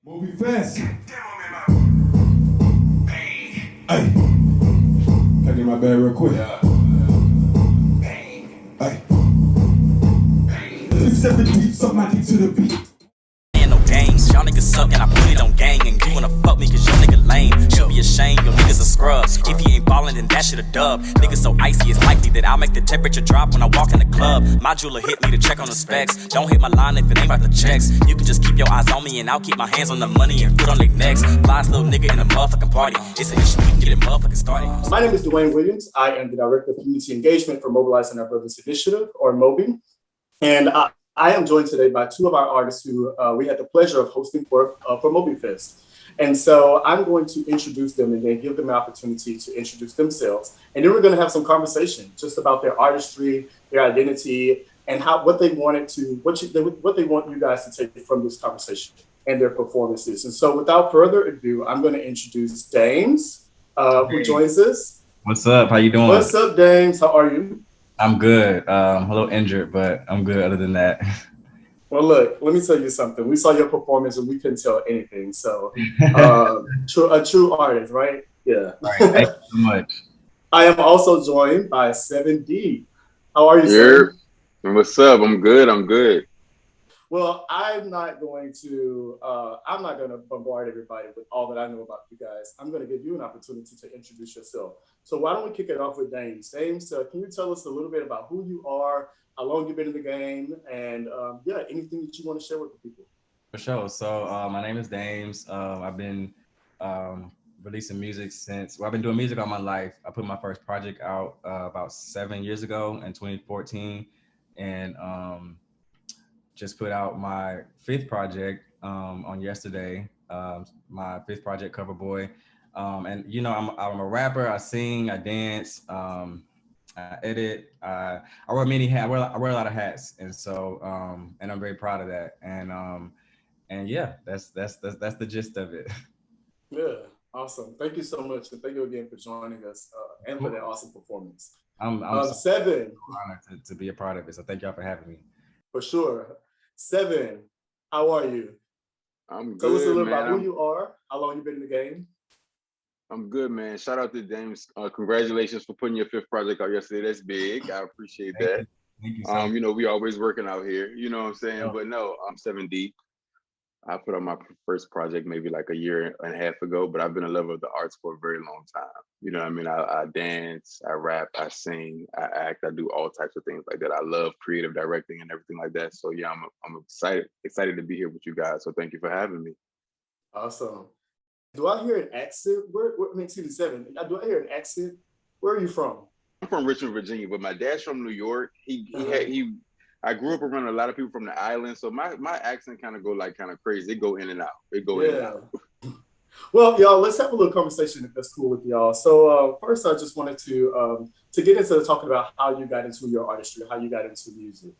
MOBIfest. Hey, can I get my bag real quick? Hey, 7 deep, suck my dick to the beat. Ain't no games, y'all niggas suck and I put it on gang. And you wanna fuck me cause your nigga lame. Should be ashamed, your niggas a scrub. If he ain't ballin', then that shit a dub. Niggas so icy, it's likely that I'll make the temperature drop when I walk in the club. My jeweler hit me to check on the specs. Don't hit my line if it ain't about the checks. You can just keep your eyes on me and I'll keep my hands on the money and foot on their necks. Flies little nigga in a motherfucking party. It's an issue, we can get it motherfucking started. My name is Dwayne Williams. I am the Director of Community Engagement for Mobilizing Our Brothers Initiative, or MOBI. And I am joined today by two of our artists who we had the pleasure of hosting for MOBIfest. And so I'm going to introduce them and then give them an opportunity to introduce themselves. And then we're going to have some conversation just about their artistry, their identity, and what they want you guys to take from this conversation and their performances. And so without further ado, I'm going to introduce DAMEZ, who joins us. What's up? How you doing? What's up, DAMEZ? How are you? I'm good. I'm a little injured, but I'm good other than that. Well, look, let me tell you something. We saw your performance and we couldn't tell anything. So a true artist, right? Yeah. Right. Thank you so much. I am also joined by SEVNDEEP. How are you, sir? What's up? I'm good. I'm good. Well, I'm not going to bombard everybody with all that I know about you guys. I'm going to give you an opportunity to introduce yourself. So why don't we kick it off with DAMEZ? DAMEZ, can you tell us a little bit about who you are, how long you've been in the game, and anything that you want to share with the people? For sure. So my name is DAMEZ. I've been releasing music I've been doing music all my life. I put my first project out about 7 years ago in 2014, and just put out my 5th project on yesterday. My 5th project, Cover Boy. And you know, I'm a rapper. I sing, I dance, I edit. I wear many hats. I wear a lot of hats, and so and I'm very proud of that. And yeah, that's the gist of it. Yeah, awesome. Thank you so much, and thank you again for joining us and for that awesome performance. I'm Seven. Honored to be a part of it. So thank y'all for having me. For sure. Seven, how are you? I'm good. Tell us a little about who you are, how long you've been in the game. I'm good, man. Shout out to DAMEZ. Congratulations for putting your 5th project out yesterday. That's big. I appreciate that. Thank you so you know, we always working out here. You know what I'm saying? Yeah. But no, I'm 7D. I put out my first project maybe like a year and a half ago, but I've been a lover of the arts for a very long time. You know what I mean? I dance, I rap, I sing, I act, I do all types of things like that. I love creative directing and everything like that. So yeah, I'm excited to be here with you guys. So thank you for having me. Awesome. Do I hear an accent? Excuse me, Seven. Do I hear an accent? Where are you from? I'm from Richmond, Virginia, but my dad's from New York. I grew up around a lot of people from the island, so my accent kind of crazy. It go in and out. It go in and out. Well, y'all, let's have a little conversation if that's cool with y'all. So first, I just wanted to get into talking about how you got into your artistry, how you got into music.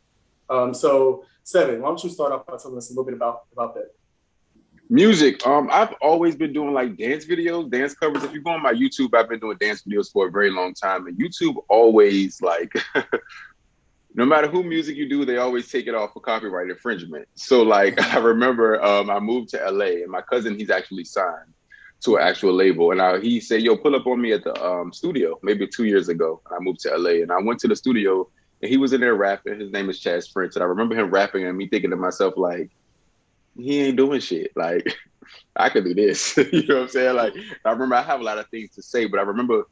So Seven, why don't you start off by telling us a little bit about that? Music. I've always been doing like dance videos, dance covers. If you go on my YouTube, I've been doing dance videos for a very long time. And YouTube always like, no matter who music you do, they always take it off for copyright infringement. So like, I remember I moved to LA and my cousin, he's actually signed to an actual label. And he said, yo, pull up on me at the studio, maybe 2 years ago. I moved to LA and I went to the studio and he was in there rapping. His name is Chaz Prince. And I remember him rapping and me thinking to myself, like, he ain't doing shit. Like, I could do this. You know what I'm saying? Like, I remember I have a lot of things to say, but I remember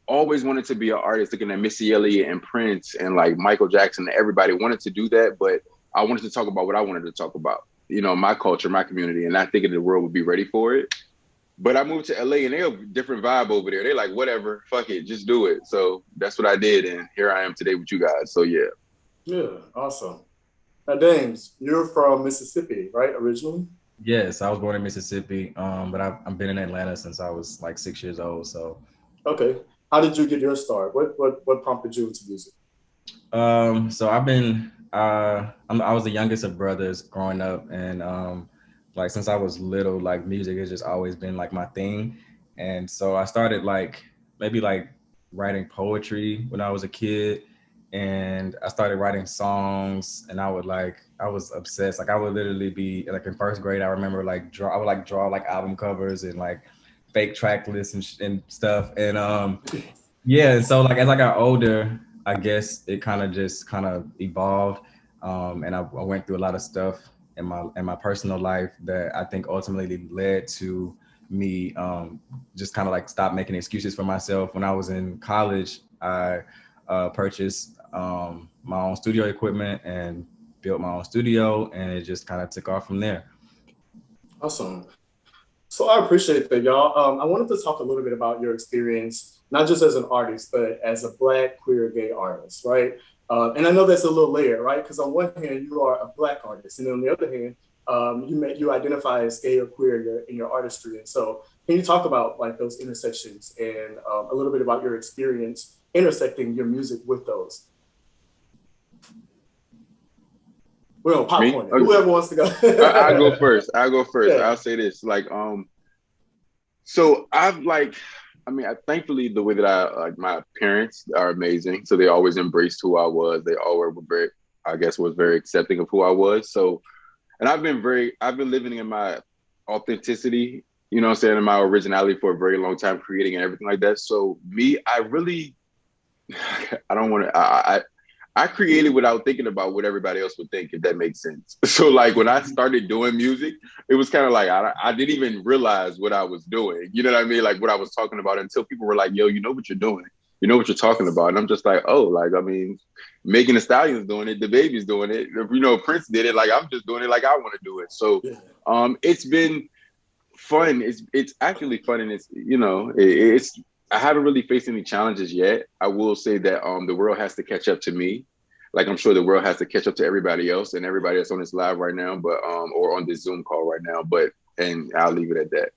always wanted to be an artist, looking at Missy Elliott and Prince and like Michael Jackson. Everybody wanted to do that, but I wanted to talk about what I wanted to talk about. You know, my culture, my community, and not thinking the world would be ready for it. But I moved to LA and they're a different vibe over there. They're like, whatever, fuck it, just do it. So that's what I did. And here I am today with you guys. So yeah. Yeah, awesome. Now, DAMEZ, you're from Mississippi, right, originally? Yes, I was born in Mississippi, but I've been in Atlanta since I was like 6 years old. So. Okay. How did you get your start? What prompted you into music? So I've been, I was the youngest of brothers growing up, and like since I was little, like music has just always been like my thing. And so I started maybe writing poetry when I was a kid. and I started writing songs, and I was obsessed. Like I would literally be like in first grade. I remember I would draw like album covers and like fake track lists and stuff. And yeah, so like as I got older, I guess it kind of evolved, and I went through a lot of stuff in my personal life that I think ultimately led to me just kind of like stop making excuses for myself. When I was in college, I purchased my own studio equipment and built my own studio, and it just kind of took off from there. Awesome. So I appreciate that, y'all. I wanted to talk a little bit about your experience, not just as an artist, but as a Black, queer, gay artist, right? And I know that's a little layer, right? Because on one hand, you are a Black artist, and on the other hand, you identify as gay or queer in your artistry. And so, can you talk about like those intersections and a little bit about your experience intersecting your music with those? We're on popcorn. Okay. Whoever wants to go. I'll go first. Yeah. I'll say this, like, so thankfully the way that my parents are amazing. So they always embraced who I was. They always were was very accepting of who I was. So, and I've been living in my authenticity, you know what I'm saying, and my originality for a very long time, creating and everything like that. So me, I created without thinking about what everybody else would think, if that makes sense. So like when I started doing music, it was kind of like, I didn't even realize what I was doing. You know what I mean? Like what I was talking about, until people were like, yo, you know what you're doing. You know what you're talking about. And I'm just like, oh, like, I mean, Megan Thee Stallion's doing it. The Baby's doing it. You know, Prince did it. Like, I'm just doing it like I want to do it. So it's been fun. It's actually fun. And it's, you know, I haven't really faced any challenges yet. I will say that the world has to catch up to me. Like I'm sure the world has to catch up to everybody else and everybody that's on this live right now, but or on this Zoom call right now. And I'll leave it at that.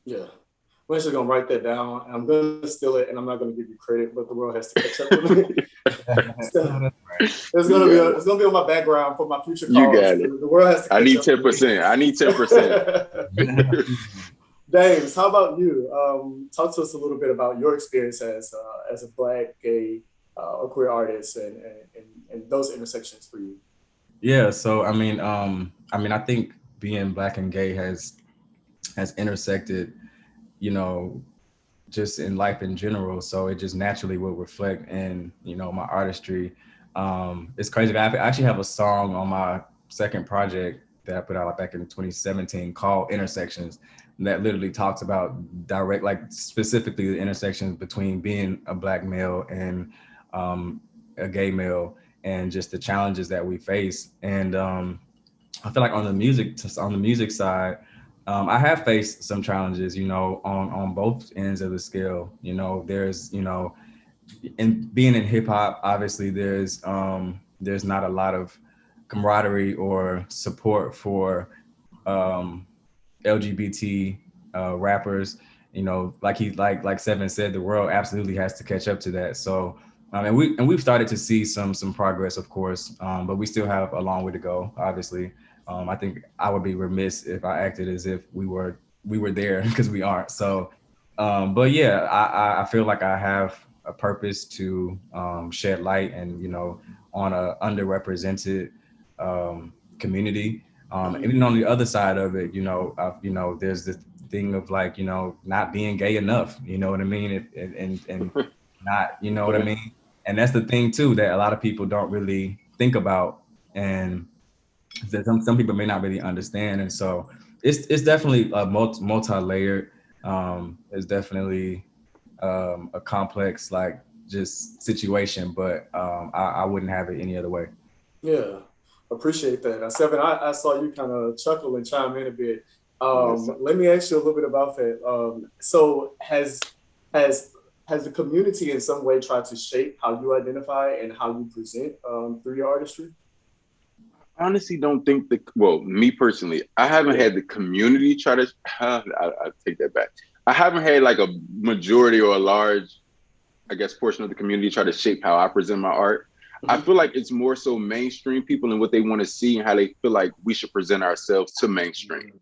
Yeah. I'm actually gonna write that down. I'm gonna steal it, and I'm not gonna give you credit, but the world has to catch up with me. It's gonna be on my background for my future calls. You got it. The world has to catch I need up 10%. I need 10%. Dames, how about you? Talk to us a little bit about your experience as a Black, gay, or queer artist, and those intersections for you. Yeah. So I mean, I think being Black and gay has intersected, you know, just in life in general. So it just naturally will reflect in, you know, my artistry. It's crazy. I actually have a song on my second project that I put out back in 2017 called Intersections, that literally talks about specifically the intersections between being a Black male and a gay male, and just the challenges that we face. And I feel like on the music side, I have faced some challenges, you know, on both ends of the scale. You know, there's, you know, in being in hip hop, obviously there's not a lot of camaraderie or support for LGBT rappers. You know, like Sevn said, the world absolutely has to catch up to that. So, and we've started to see some progress, of course, but we still have a long way to go, obviously. I think I would be remiss if I acted as if we were there, because we aren't. So, but yeah, I feel like I have a purpose to shed light and, you know, on a underrepresented community. And even on the other side of it, you know, there's this thing of like, you know, not being gay enough, you know what I mean? And not, you know what I mean? And that's the thing too, that a lot of people don't really think about, and that some people may not really understand. And so it's definitely a multi-layered, it's definitely a complex, like, just situation, but I wouldn't have it any other way. Yeah, appreciate that. Sevn, I saw you kind of chuckle and chime in a bit. Let me ask you a little bit about that. So has the community in some way tried to shape how you identify and how you present through your artistry? I honestly don't think me personally, I haven't had the community try to, I take that back. I haven't had like a majority or a large, I guess, portion of the community try to shape how I present my art. Mm-hmm. I feel like it's more so mainstream people and what they want to see and how they feel like we should present ourselves to mainstream. Mm-hmm.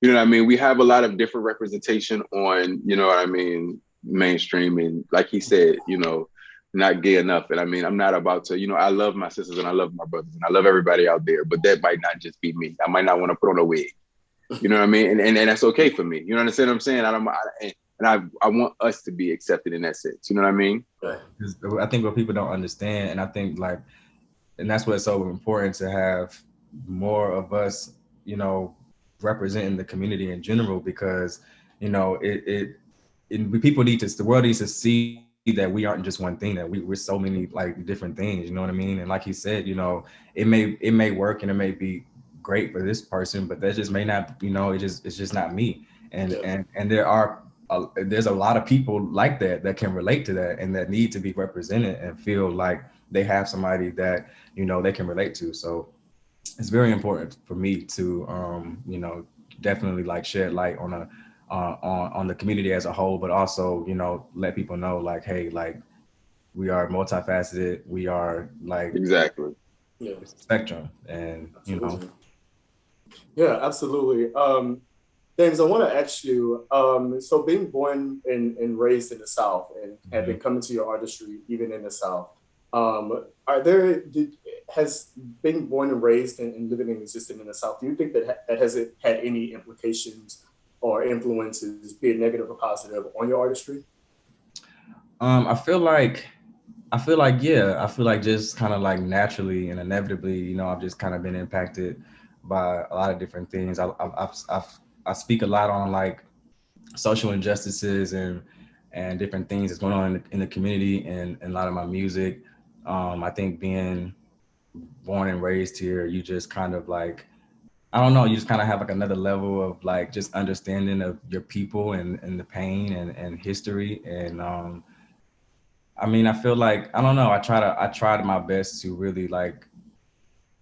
You know what I mean? We have a lot of different representation on, you know what I mean, mainstream. And like he said, you know, not gay enough. And I mean, I'm not about to, you know, I love my sisters and I love my brothers and I love everybody out there, but that might not just be me. I might not want to put on a wig. You know what I mean? And that's okay for me. You know what I'm saying? I want us to be accepted in that sense. You know what I mean? I think what people don't understand, and I think like, and that's why it's so important to have more of us, you know, representing the community in general, because, you know, people need to, the world needs to see that we aren't just one thing, that we're so many like different things, you know what I mean? And like he said, you know, it may work and it may be great for this person, but that just may not, you know, it's just not me. And there's a lot of people like that can relate to that and that need to be represented and feel like they have somebody that, you know, they can relate to. So it's very important for me to, you know, definitely like shed light on the community as a whole, but also, you know, let people know like, hey, like we are multifaceted. We are like exactly spectrum, and you know. Yeah, absolutely. James, I want to ask you, so being born and raised in the South and have been coming to your artistry even in the South, has being born and raised and living and existing in the South, do you think that has it had any implications or influences, be it negative or positive, on your artistry? I feel like just kind of like naturally and inevitably, you know, I've just kind of been impacted by a lot of different things. I speak a lot on like social injustices and different things that's going on in the community and a lot of my music. I think being born and raised here, you just kind of like, I don't know, you just kind of have like another level of like just understanding of your people and the pain and history. And I mean, I feel like, I don't know, I tried my best to really like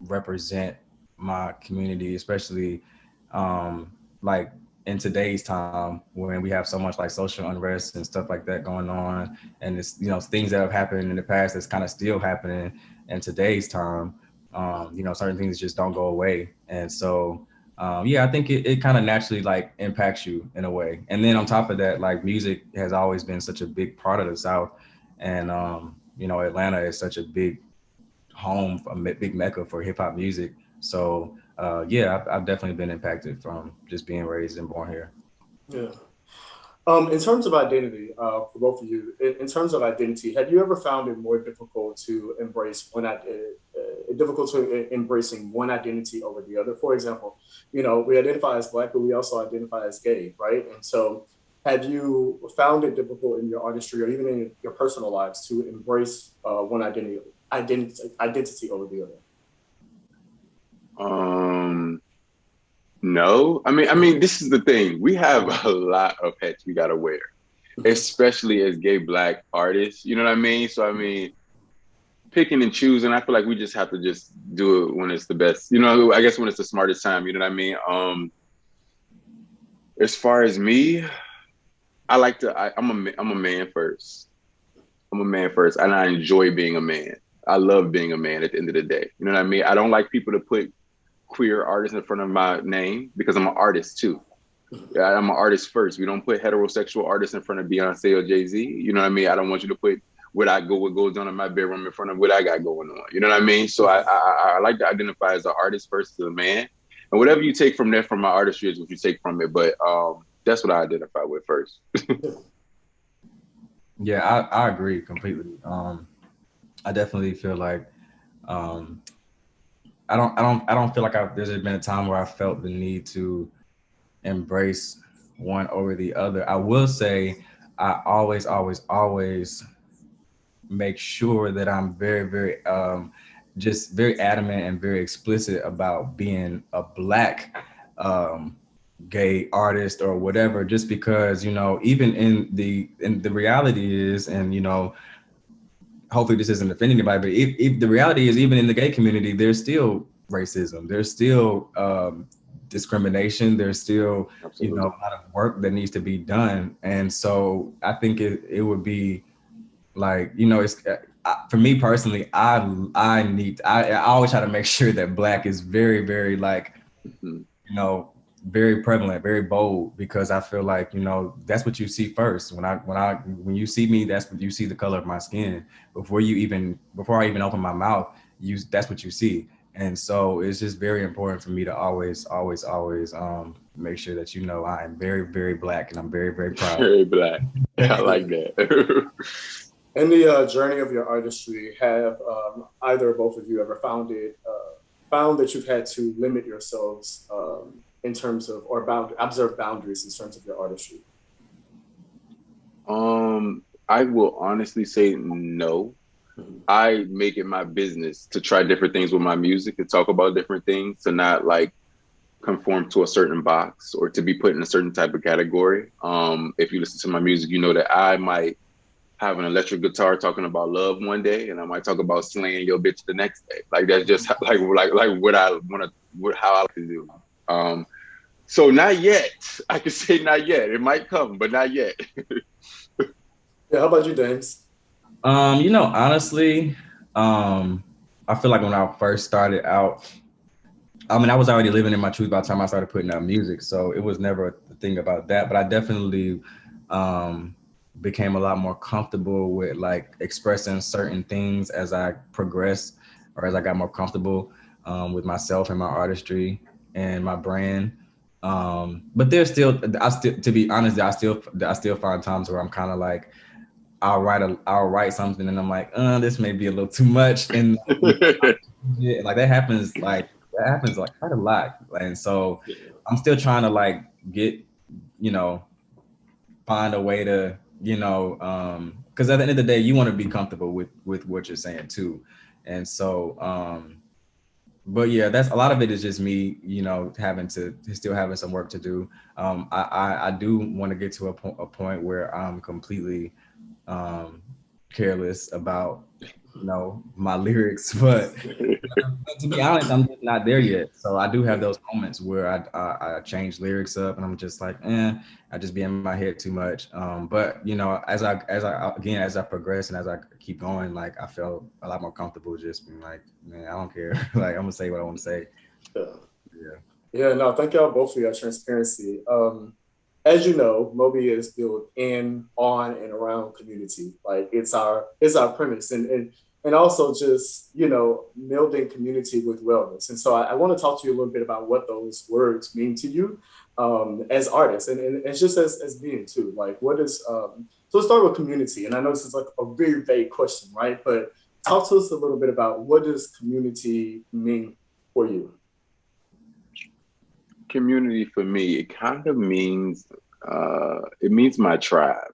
represent my community, especially like in today's time when we have so much like social unrest and stuff like that going on, and it's, you know, things that have happened in the past that's kind of still happening in today's time. You know, certain things just don't go away, and so yeah, I think it kind of naturally like impacts you in a way. And then on top of that, like music has always been such a big part of the South, and you know, Atlanta is such a big home, a big mecca for hip hop music. So yeah, I've definitely been impacted from just being raised and born here. Yeah. In terms of identity, for both of you, in terms of identity, have you ever found it more difficult to embrace embracing one identity over the other? For example, you know, we identify as Black, but we also identify as gay, right? And so have you found it difficult in your artistry or even in your personal lives to embrace one identity over the other? No, I mean, this is the thing. We have a lot of hats we gotta wear, especially as gay Black artists. You know what I mean? So I mean, picking and choosing, I feel like we just have to just do it when it's the best. You know, I guess when it's the smartest time. You know what I mean? As far as me, I'm a man first. I'm a man first, and I enjoy being a man. I love being a man at the end of the day. You know what I mean? I don't like people to put queer artists in front of my name because I'm an artist too. I'm an artist first. We don't put heterosexual artists in front of Beyonce or Jay-Z. You know what I mean? I don't want you to put what goes on in my bedroom in front of what I got going on. You know what I mean? So I like to identify as an artist first, as a man. And whatever you take from there from my artistry is what you take from it. But that's what I identify with first. Yeah, I agree completely. I definitely feel like I don't feel like there's been a time where I felt the need to embrace one over the other. I will say I always make sure that I'm very just very adamant and very explicit about being a Black gay artist or whatever, just because, you know, even in the reality is, and you know, hopefully this isn't offending anybody, but if the reality is, even in the gay community, there's still racism, there's still discrimination, there's still Absolutely. You know, a lot of work that needs to be done. And so I think it would be like, you know, it's for me personally, I always try to make sure that Black is very like, you know, very prevalent, very bold, because I feel like, you know, that's what you see first. When you see me, that's what you see, the color of my skin. Before I even open my mouth, that's what you see. And so it's just very important for me to always make sure that, you know, I am very, very Black, and I'm very, very proud. Very Black. I like that. In the journey of your artistry, have either or both of you ever found that you've had to limit yourselves in terms of, or observe boundaries in terms of your artistry? I will honestly say no. I make it my business to try different things with my music, to talk about different things, to not like conform to a certain box or to be put in a certain type of category. If you listen to my music, you know that I might have an electric guitar talking about love one day, and I might talk about slaying your bitch the next day. Like that's just like what I want to, how I like to do. So not yet. I can say not yet. It might come, but not yet. Yeah, how about you, Dames? You know, honestly, I feel like when I first started out, I mean, I was already living in my truth by the time I started putting out music, so it was never a thing about that. But I definitely became a lot more comfortable with like expressing certain things as I progressed, or as I got more comfortable with myself and my artistry and my brand. But there's still, to be honest, I still find times where I'm kind of like, I'll write something and I'm like, this may be a little too much, and like that happens like quite a lot, and so I'm still trying to like get, you know, find a way to, you know, because at the end of the day, you want to be comfortable with what you're saying too, and so but yeah, that's a lot of it is just me, you know, still having some work to do. I do want to get to a point where I'm completely careless about, you know, my lyrics, but to be honest, I'm just not there yet. So I do have those moments where I change lyrics up, and I'm just like, I just be in my head too much. But you know, as I progress and as I keep going, like I felt a lot more comfortable just being like, man, I don't care. Like I'm gonna say what I want to say. Yeah, no, thank y'all both for your transparency. As you know, MOBI is built in, on, and around community. Like it's our premise, and also just, you know, melding community with wellness. And so I want to talk to you a little bit about what those words mean to you as artists, and it's just as being too. Like what is so let's start with community. And I know this is like a very vague question, right? But talk to us a little bit about what does community mean for you? Community for me, it kind of means my tribe.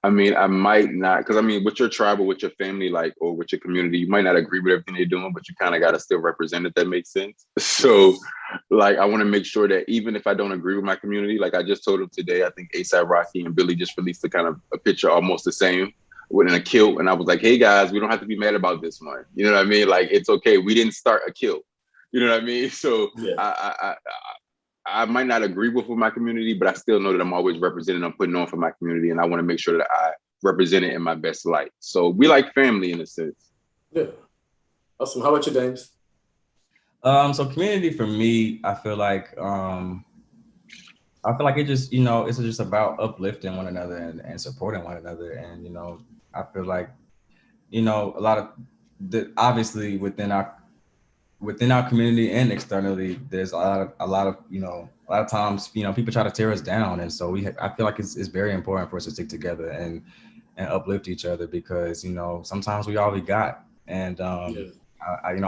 I mean, I might not, because I mean, with your tribe or with your family, like, or with your community, you might not agree with everything they're doing, but you kind of got to still represent it. That makes sense. So, like, I want to make sure that even if I don't agree with my community, like I just told them today, I think A$AP Rocky and Billy just released a picture almost the same, within a kilt, and I was like, hey guys, we don't have to be mad about this one. You know what I mean? Like, it's okay. We didn't start a kilt. You know what I mean? So yeah. I might not agree with my community, but I still know that I'm always representing, I'm putting on for my community, and I want to make sure that I represent it in my best light. So we like family in a sense. Yeah. Awesome. How about you, Dames? So community for me, I feel like it just, you know, it's just about uplifting one another and supporting one another. And, you know, I feel like, you know, a lot of obviously within our community and externally, there's a lot of times, you know, people try to tear us down. And so I feel like it's very important for us to stick together and uplift each other, because, you know, sometimes we all we got. And, I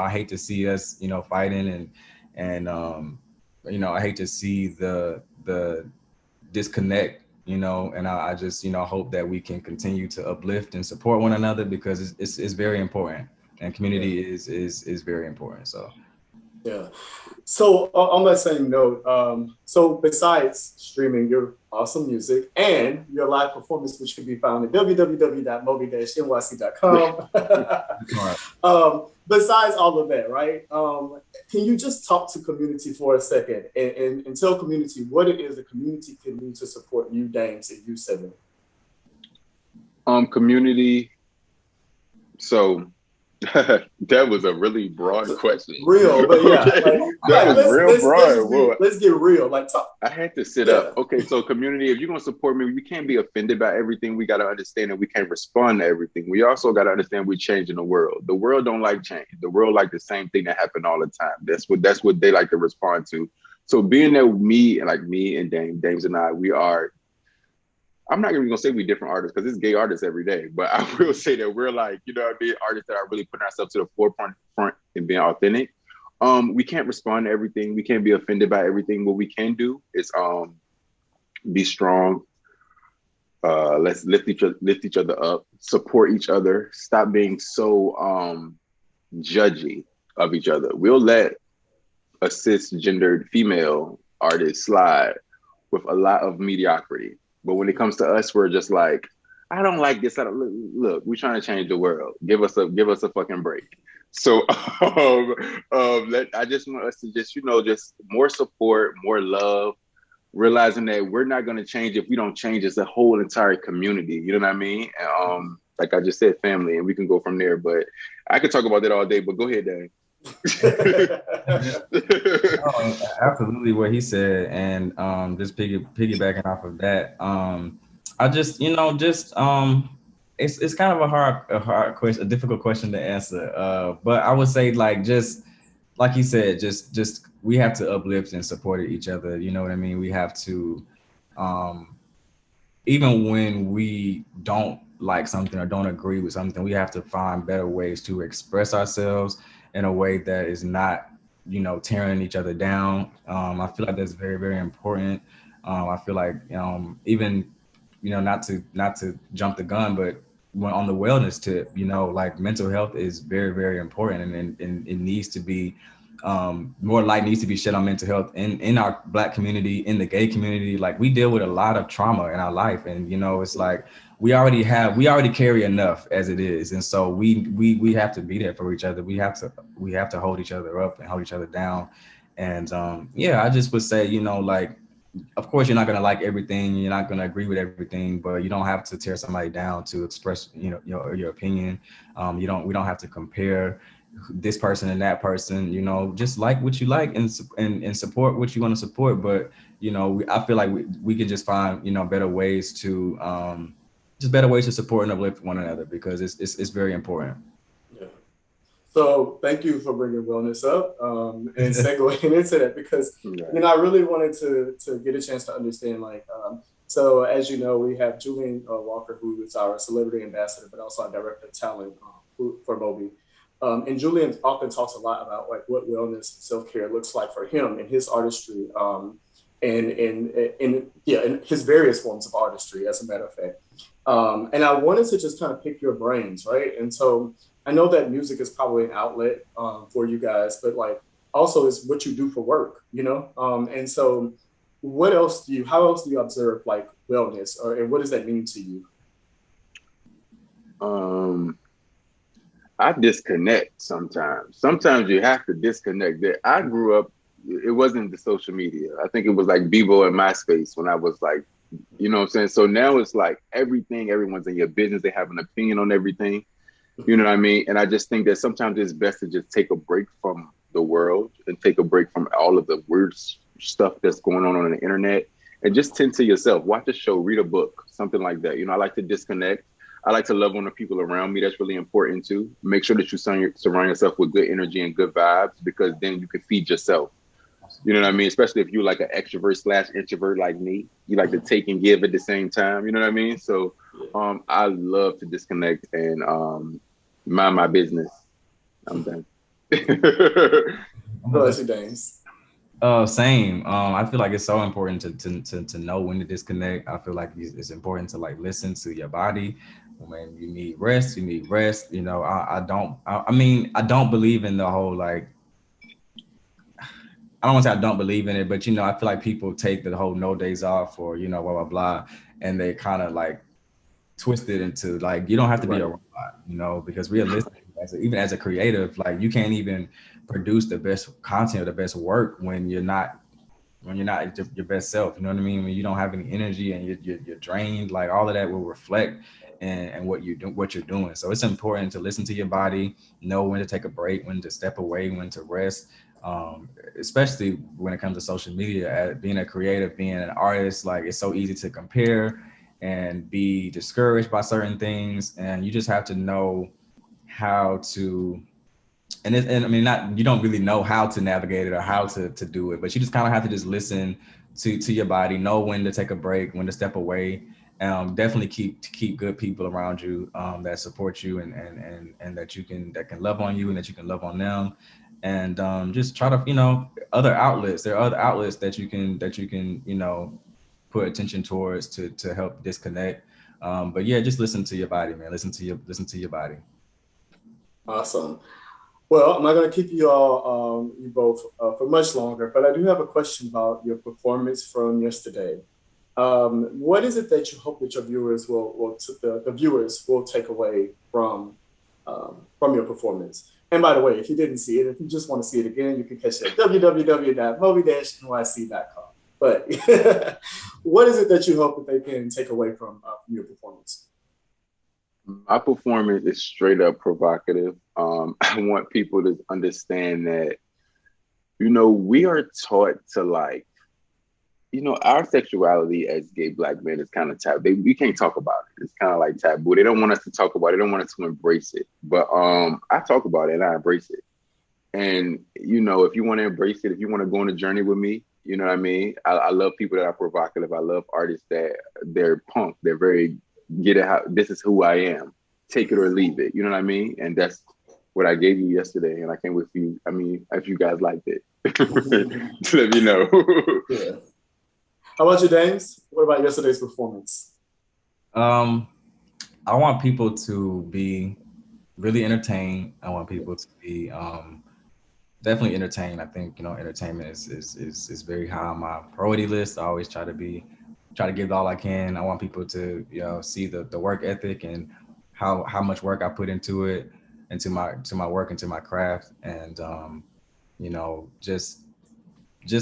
hate to see us, you know, fighting and you know, I hate to see the disconnect, you know, and I just, you know, hope that we can continue to uplift and support one another, because it's very important. And community is very important. So, yeah. So on that same note, so besides streaming your awesome music and your live performance, which can be found at www.mobi-nyc.com, besides all of that, right? Can you just talk to community for a second and tell community what it is the community can do to support you, Dames, and you, Seven? Community. So That was a really broad question. Real, but yeah, Okay. That was real broad. Whoa. let's get real. Like, talk. I had to sit up. Okay, so community, if you're gonna support me, we can't be offended by everything. We gotta understand that we can't respond to everything. We also gotta understand we're changing the world. The world don't like change. The world like the same thing that happened all the time. That's what they like to respond to. So being that me and Dames and I, we are. I'm not even gonna say we different artists because it's gay artists every day, but I will say that we're like, you know what I mean, artists that are really putting ourselves to the forefront and being authentic. We can't respond to everything. We can't be offended by everything. What we can do is be strong. Let's lift each other up, support each other, stop being so judgy of each other. We'll let a cisgendered female artist slide with a lot of mediocrity. But when it comes to us, we're just like, I don't like this. Look, we're trying to change the world. Give us a fucking break. So I just want us to just more support, more love, realizing that we're not going to change if we don't change as a whole entire community. You know what I mean? Like I just said, family, and we can go from there. But I could talk about that all day, but go ahead, Dan. Absolutely what he said, and just piggybacking off of that, I just it's kind of a hard question, a difficult question to answer, but I would say just like he said, just we have to uplift and support each other. You know what I mean? We have to, even when we don't like something or don't agree with something, we have to find better ways to express ourselves in a way that is not, tearing each other down. I feel like that's very, very important. I feel like even, not to jump the gun, but when on the wellness tip, like mental health is very, very important, and it needs to be more light needs to be shed on mental health in our Black community, in the gay community. Like, we deal with a lot of trauma in our life, and it's like we already carry enough as it is, and so we have to be there for each other. We have to hold each other up and hold each other down. And I just would say, like, of course you're not gonna like everything, you're not gonna agree with everything, but you don't have to tear somebody down to express your opinion. We don't have to compare this person and that person. Just like what you like and support what you want to support. But I feel like we can just find better ways to support and uplift one another, because it's very important. Yeah. So thank you for bringing wellness up and segueing into that, because I really wanted to get a chance to understand, like, so as you know, we have Julian Walker, who is our celebrity ambassador, but also our director of talent for MOBI. And Julian often talks a lot about like what wellness and self-care looks like for him in his artistry, and in his various forms of artistry, as a matter of fact. And I wanted to just kind of pick your brains, right? And so I know that music is probably an outlet for you guys, but like also is what you do for work, And so how else do you observe like wellness, and what does that mean to you? I disconnect sometimes. Sometimes you have to disconnect. I grew up, it wasn't the social media. I think it was like Bebo and MySpace when I was like, you know what I'm saying? So now it's like everyone's in your business. They have an opinion on everything. You know what I mean? And I just think that sometimes it's best to just take a break from the world and take a break from all of the weird stuff that's going on the internet, and just tend to yourself. Watch a show, read a book, something like that. I like to disconnect. I like to love on the people around me. That's really important too. Make sure that you surround yourself with good energy and good vibes, because then you can feed yourself. You know what I mean? Especially if you're like an extrovert / introvert like me. You like to take and give at the same time. You know what I mean? So I love to disconnect and mind my business. I'm done. Bless you, Dames. Same. I feel like it's so important to know when to disconnect. I feel like it's important to like listen to your body. When you need rest, you need rest. I don't believe in the whole like, I don't want to say I don't believe in it, but I feel like people take the whole no days off or blah blah blah, and they kind of like twist it into like, you don't have to be a robot, because realistically, even as a creative, like you can't even produce the best content or the best work when you're not when you're not your best self. You know what I mean? When you don't have any energy and you're drained, like all of that will reflect and what you're doing. So it's important to listen to your body, know when to take a break, when to step away, when to rest. Especially when it comes to social media, being a creative, being an artist, like it's so easy to compare and be discouraged by certain things, and you just have to know how to. And I mean, you don't really know how to navigate it or how to do it, but you just kind of have to just listen to your body, know when to take a break, when to step away. Definitely keep good people around you that support you and that can love on you and that you can love on them. And just try to, other outlets. There are other outlets that you can put attention towards to help disconnect. But yeah, just listen to your body, man. Listen to your body. Awesome. Well, I'm not going to keep you all, you both, for much longer, but I do have a question about your performance from yesterday. What is it that you hope that your viewers the viewers will take away from your performance? And by the way, if you didn't see it, if you just want to see it again, you can catch it at www.mobi-nyc.com. But what is it that you hope that they can take away from your performance? My performance is straight up provocative. I want people to understand that, we are taught to our sexuality as gay Black men is kind of taboo. We can't talk about it. It's kind of like taboo. They don't want us to talk about it. They don't want us to embrace it. But I talk about it and I embrace it. And, if you want to embrace it, if you want to go on a journey with me, you know what I mean? I love people that are provocative. I love artists that they're punk. They're very, this is who I am. Take it or leave it. You know what I mean? And that's what I gave you yesterday. And I can't wait for you. I mean, if you guys liked it, let me know. Yeah. How about you, Dames? What about yesterday's performance? I want people to be really entertained. I want people to be definitely entertained. I think entertainment is very high on my priority list. I always try to give all I can. I want people to see the work ethic and how much work I put into it, into my work, into my craft, and just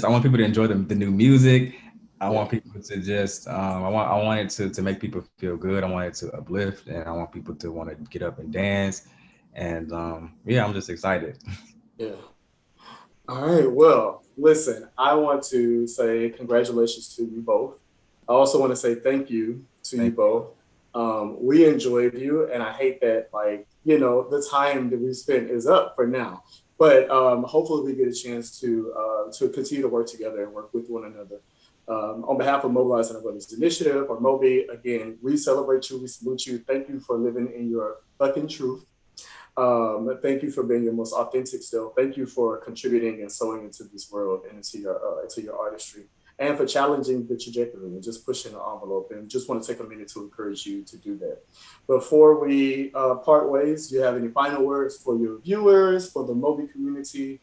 I want people to enjoy the new music. I want people to just, I want it to make people feel good. I want it to uplift, and I want people to want to get up and dance. And I'm just excited. Yeah. All right. Well, listen, I want to say congratulations to you both. I also want to say thank you to you both. We enjoyed you, and I hate that, the time that we spent is up for now. But hopefully we get a chance to continue to work together and work with one another. On behalf of Mobilize and Our Brothers Initiative, or MOBI, again, we celebrate you, we salute you. Thank you for living in your fucking truth. Thank you for being your most authentic self. Thank you for contributing and sowing into this world and into your artistry, and for challenging the trajectory and just pushing the envelope. And just want to take a minute to encourage you to do that. Before we part ways, do you have any final words for your viewers, for the MOBI community,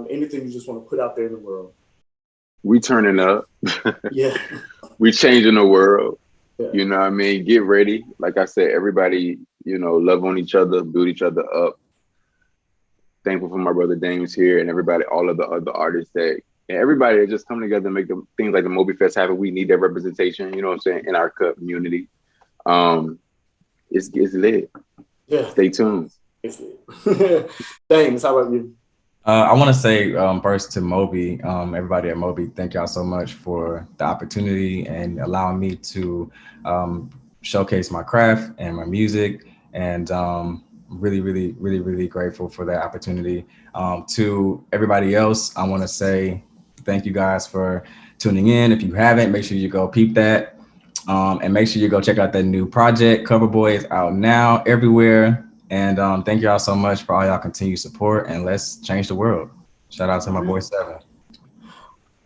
anything you just want to put out there in the world? We turning up. Yeah. We changing the world. Yeah. You know what I mean? Get ready. Like I said, everybody, love on each other, build each other up. Thankful for my brother Dames here and everybody, all of the other artists everybody that just come together and make things like the MOBIfest happen. We need that representation, you know what I'm saying, in our community. It's lit. Yeah. Stay tuned. It's lit. Dames, how about you? I want to say first to MOBI, everybody at MOBI, thank y'all so much for the opportunity and allowing me to showcase my craft and my music, and really grateful for that opportunity. To everybody else, I want to say thank you guys for tuning in. If you haven't, make sure you go peep that, and make sure you go check out that new project. Cover Boy is out now everywhere. And thank y'all so much for all y'all continued support, and let's change the world. Shout out to my boy Seven.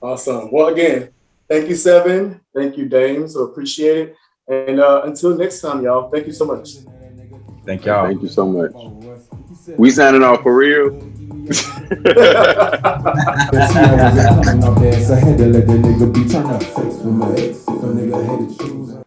Awesome. Well, again, thank you, Seven. Thank you, Dames. So appreciate it. And until next time, y'all, thank you so much. Thank y'all. Thank you so much. We signing off for real. I had to let the nigga be turned up face with my ex. If a nigga had to choose.